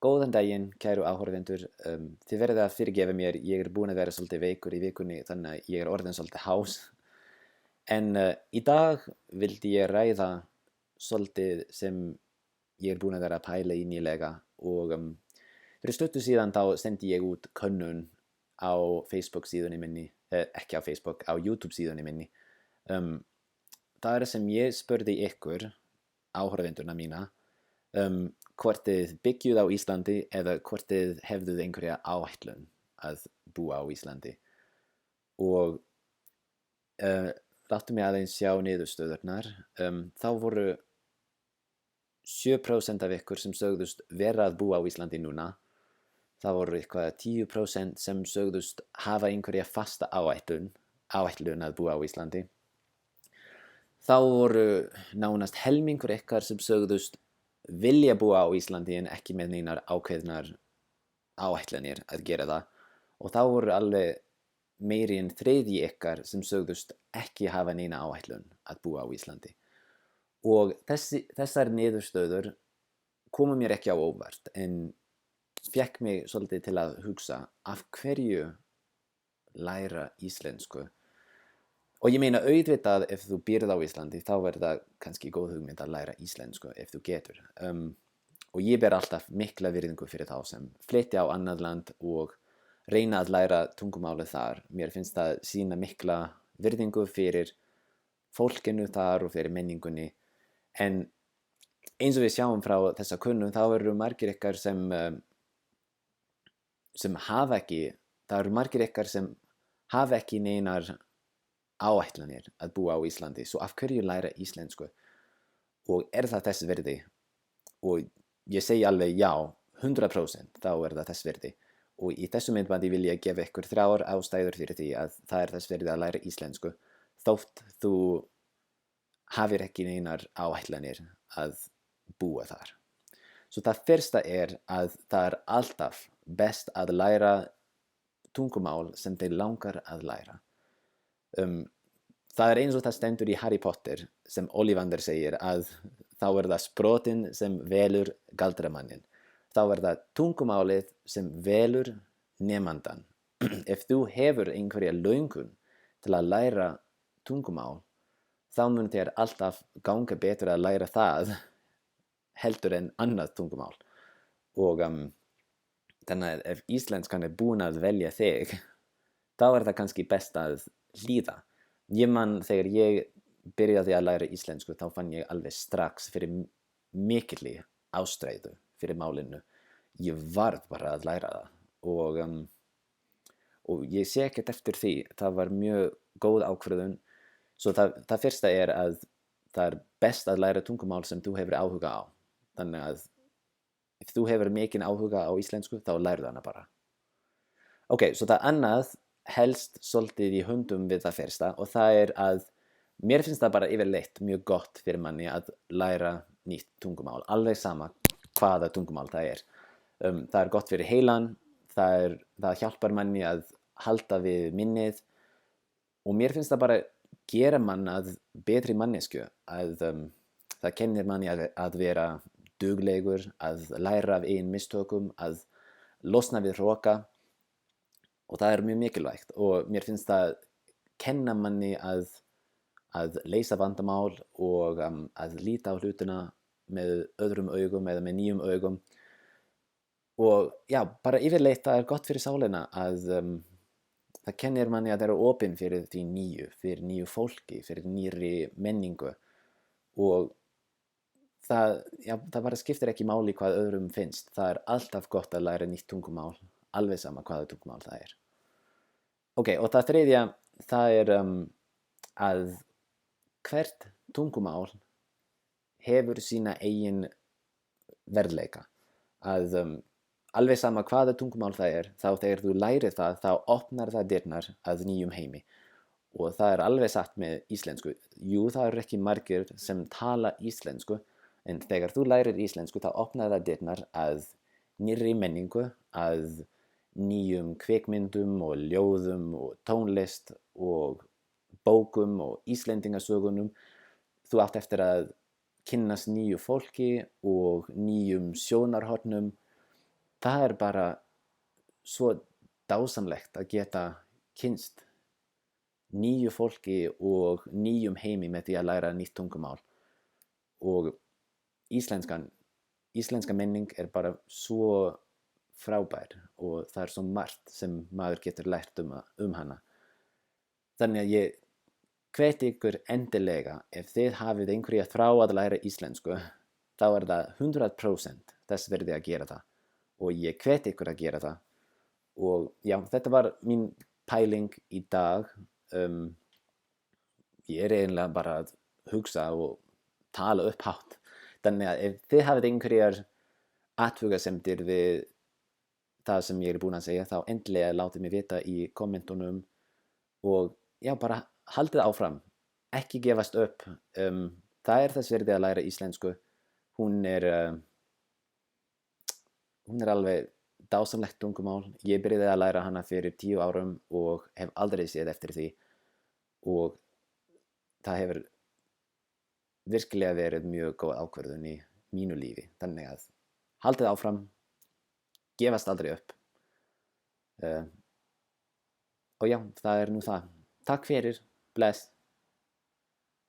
Góðan daginn, kæru áhorfendur. Þið verðið að fyrirgefa mér, ég búinn að vera svolítið veikur í vikunni, þannig að ég orðinn svolítið hás. En í dag vildi ég ræða svolítið sem ég búinn að vera að pæla í nýlega og fyrir stuttu síðan þá sendi ég út könnun á Facebook síðunni minni, ekki á Facebook, á YouTube síðunni minni. Það sem ég spurði ykkur, áhorfendurna mína, hvort þið byggjuð á Íslandi eða hvort þið hefðuð einhverja áætlun að búa á Íslandi. Og láttu mig aðeins sjá niðurstöðurnar. Þá voru 7% af ykkur sem sögðust vera að búa á Íslandi núna. Það voru eitthvað 10% sem sögðust hafa einhverja fasta áætlun að búa á Íslandi. Þá voru nánast helmingur ykkar sem sögðust vilja búa á Íslandi en ekki með neinar ákveðnar áætlanir að gera það. Og þá voru alveg meiri en þriðji ykkar sem sögðust ekki hafa neina áætlun að búa á Íslandi. Og þessar niðurstöður komu mér ekki á óvart en fékk mig svolítið til að hugsa af hverju læra íslensku. Og ég meina auðvitað ef þú býrð á Íslandi þá það kannski góð hugmynd að læra íslensku ef þú getur. Og ég ber alltaf mikla virðingu fyrir þá sem flytja á annað land og reyna að læra tungumálið þar. Mér finnst það sýna mikla virðingu fyrir fólkinu þar og fyrir menningunni. En eins og við sjáum frá þessa könnun þá eru margir ykkar sem hafa ekki neinar áætlanir að búa á Íslandi, svo af hverju læra íslensku og það þess virði? Og ég segi alveg já, 100% þá það þess virði og í þessu myndbandi vil ég gefa ykkur 3 ástæður fyrir því að það þess virði að læra íslensku þótt þú hafir ekki neinar áætlanir að búa þar. Svo það fyrsta að það alltaf best að læra tungumál sem þig langar að læra. Það eins og það stendur í Harry Potter sem Ollivander segir að þá það sprotinn sem velur galdramanninn. Þá það tungumálið sem velur nemandann. Ef þú hefur einhverja löngun til að læra tungumál, þá mun þér alltaf ganga betur að læra það heldur en annað tungumál. Og þannig að ef íslenskan búin að velja þig, þá það kannski best að hlýða. Ég man þegar ég byrjaði að læra íslensku þá fann ég alveg strax fyrir mikilli ástreitu fyrir málinu. Ég varð bara að læra það og ég sé ekkert eftir því. Það var mjög góð ákvörðun. Svo það fyrsta að það best að læra tungumál sem þú hefur áhuga á. Þannig að ef þú hefur mikinn áhuga á íslensku þá lærðu hana bara. Ok, svo það annað helst svolítið í höndum við það fyrsta og það að mér finnst það bara yfirleitt mjög gott fyrir manni að læra nýtt tungumál, alveg sama hvaða tungumál það það gott fyrir heilan, það hjálpar manni að halda við minnið og mér finnst það bara gera mann að betri mannesku, það kennir manni að vera duglegur, að læra af eigin mistökum, að losna við hroka. Og það mjög mikilvægt og mér finnst það kenna manni að leysa vandamál og að líta á hlutina með öðrum augum eða með nýjum augum. Og já, bara yfirleitt það gott fyrir sálina að það kennir manni að vera opinn fyrir því nýju, fyrir nýju fólki, fyrir nýri menningu. Og það bara skiptir ekki máli hvað öðrum finnst. Það alltaf gott að læra nýtt tungumál. Alveg sama hvaða tungumál það Ok, og það þriðja, það að hvert tungumál hefur sína eigin verðleika. Að alveg sama hvaða tungumál það þá þegar þú lærir það, þá opnar það dyrnar að nýjum heimi. Og það alveg satt með íslensku. Jú, það ekki margir sem tala íslensku, en þegar þú lærir íslensku, þá opnar það dyrnar að nýrri menningu, að nýjum kvikmyndum og ljóðum og tónlist og bókum og íslendingasögunum. Þú átt eftir að kynnast nýju fólki og nýjum sjónarhornum það bara svo dásamlegt að geta kynnst nýju fólki og nýjum heimi með því að læra nýtt tungumál. Og íslenska menning bara svo frábær og það svo margt sem maður getur lært hana. Þannig að ég hvet ykkur endilega, ef þið hafið einhverja þrá að læra íslensku, þá það 100% þess virði að gera það. Og ég hvet ykkur að gera það. Og já, þetta var mín pæling í dag. Ég eiginlega bara að hugsa og tala upp hátt. Þannig að ef þið hafið einhverjar athugasemdir við það sem ég búinn að segja, þá endilega látið mig vita í kommentunum. Og já, bara haldið áfram. Ekki gefast upp. Það þess virði að læra íslensku. Hún alveg dásamlegt tungumál. Ég byrjaði að læra hana fyrir 10 árum og hef aldrei séð eftir því. Og það hefur virkilega verið mjög góð ákvörðun í mínu lífi. Þannig að haldið áfram, gefast aldrei upp. Og já, það nú það. Takk fyrir, bless.